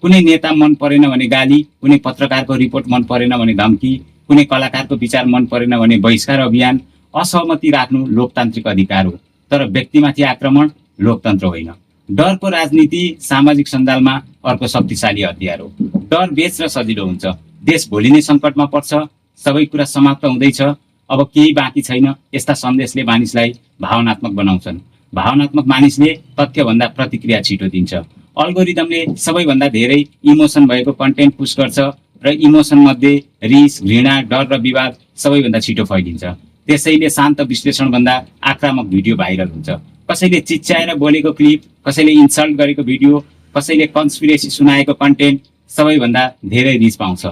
कुनै नेता मन परेन भने गाली, कुनै पत्रकारको रिपोर्ट मन परेन भने धम्की, कुनै कलाकारको विचार मन परेन भने बहिष्कार अभियान। असहमति राख्नु लोकतान्त्रिक अधिकार हो, तर व्यक्तिमाथि आक्रमण लोकतन्त्र होइन। डरको राजनीति सामाजिक सञ्जालमा अर्को शक्तिशाली हतियार हो। डर बेच्न सजिलो हुन्छ। देश भोलि नै सङ्कटमा पर्छ, सबै कुरा समाप्त हुँदैछ, अब केही बाँकी छैन, यस्ता सन्देशले मानिसलाई भावनात्मक बनाउँछन्। भावनात्मक मानिसले तथ्यभन्दा प्रतिक्रिया छिटो दिन्छ। अल्गोरिदमले सबैभन्दा धेरै इमोसन भएको कन्टेन्ट पुश गर्छ र इमोसन मध्ये रिस, घृणा, डर र विवाद सबैभन्दा छिटो फैलिन्छ। त्यसैले शान्त विश्लेषणभन्दा आक्रामक भिडियो भाइरल हुन्छ। कसैले चिच्याएर बोलेको क्लिप, कसैले इन्सल्ट गरेको भिडियो, कसैले कन्स्पिरेसी सुनाएको कन्टेन्ट सबैभन्दा धेरै रिच पाउँछ,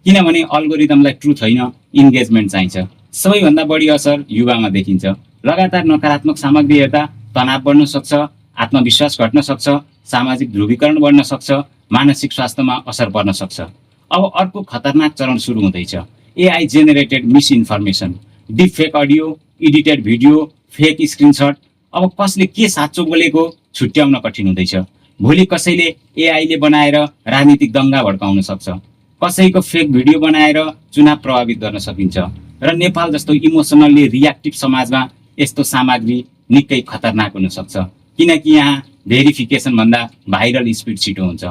किनभने अल्गोरिदमलाई ट्रुथ होइन, इन्गेजमेन्ट चाहिन्छ। सबैभन्दा बढी असर युवामा देखिन्छ। लगातार नकारात्मक सामग्री हेर्दा तनाव बढ्न सक्छ, आत्मविश्वास घट्न सक्छ, सामाजिक ध्रुवीकरण बढ्न सक्छ, मानसिक स्वास्थ्यमा असर पर्न सक्छ। अब अर्को खतरनाक चरण सुरु हुँदैछ, AI generated misinformation, deep fake audio, edited video, fake screenshot. अब कसले के साँचो बोलेको छुट्याउन कठिन हुँदैछ। भोलि कसैले एआईले बनाएर राजनीतिक दङ्गा भड्काउन सक्छ, कसैको फेक भिडियो बनाएर चुनाव प्रभावित गर्न सकिन्छ। र नेपाल जस्तो इमोसनल्ली रियाक्टिभ समाजमा यस्तो सामग्री निकै खतरनाक हुन सक्छ, किनकि यहाँ भेरिफिकेसन भन्दा भाइरल स्पिड छिटो हुन्छ।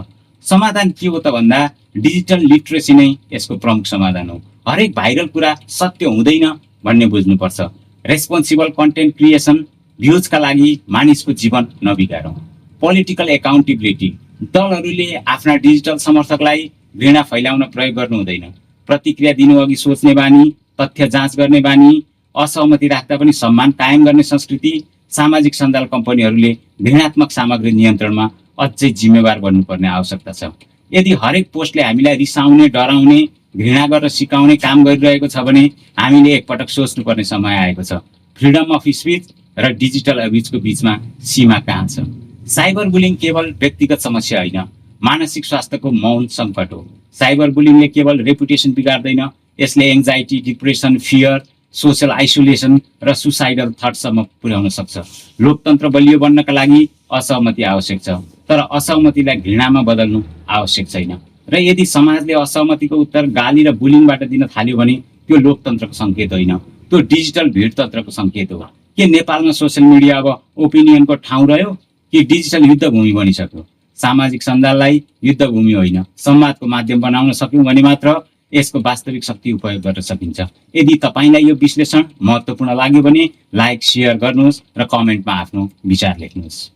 समाधान के हो त भन्दा डिजिटल लिटरेसी नै यसको प्रमुख समाधान हो। हरेक भाइरल कुरा सत्य हुँदैन भन्ने बुझ्नुपर्छ। रेस्पोन्सिबल कन्टेन्ट क्रिएसन, भ्युजका लागि मानिसको जीवन नबिगारौँ। पोलिटिकल एकाउन्टेबिलिटी, दलहरूले आफ्ना डिजिटल समर्थकलाई घृणा फैलाउन प्रयोग गर्नु हुँदैन। प्रतिक्रिया दिनु अघि सोच्ने बानी, तथ्य जाँच गर्ने बानी, असहमति राख्दा पनि सम्मान कायम गर्ने संस्कृति। सामाजिक सञ्जाल कम्पनीहरूले घृणात्मक सामग्री नियन्त्रणमा अझै जिम्मेवार बन्नुपर्ने आवश्यकता छ। यदि हरेक पोस्टले हामीलाई रिसाउने, डराउने, घृणा गरेर सिकाउने काम गरिरहेको छ भने हामीले एकपटक सोच्नुपर्ने समय आएको छ। फ्रिडम अफ स्पिच र डिजिटल अब्युजको बीचमा सीमा कहाँ छ? साइबर बुलिङ केवल व्यक्तिगत समस्या होइन, मानसिक स्वास्थ्यको मौन सङ्कट हो। साइबर बुलिङले केवल रेपुटेसन बिगार्दैन, यसले anxiety, depression, fear, social isolation र सुसाइडल थट्सम्म पुर्याउन सक्छ। लोकतन्त्र बलियो बन्नका लागि असहमति आवश्यक छ, तर असहमतिलाई घृणामा बदल्नु आवश्यक छैन। र यदि समाजले असहमतिको उत्तर गाली र बुलिङबाट दिन थाल्यो भने त्यो लोकतन्त्रको सङ्केत होइन, त्यो डिजिटल भिडतन्त्रको सङ्केत हो। के नेपालमा सोसियल मिडिया अब ओपिनियनको ठाउँ रह्यो कि डिजिटल युद्धभूमि बनिसक्यो? सामाजिक सञ्जाललाई युद्धभूमि होइन, संवादको माध्यम बनाउन सक्यौँ भने मात्र यसको वास्तविक शक्ति उपयोग गर्न सकिन्छ। यदि तपाईँलाई यो विश्लेषण महत्त्वपूर्ण लाग्यो भने लाइक, सेयर गर्नुहोस् र कमेन्टमा आफ्नो विचार लेख्नुहोस्।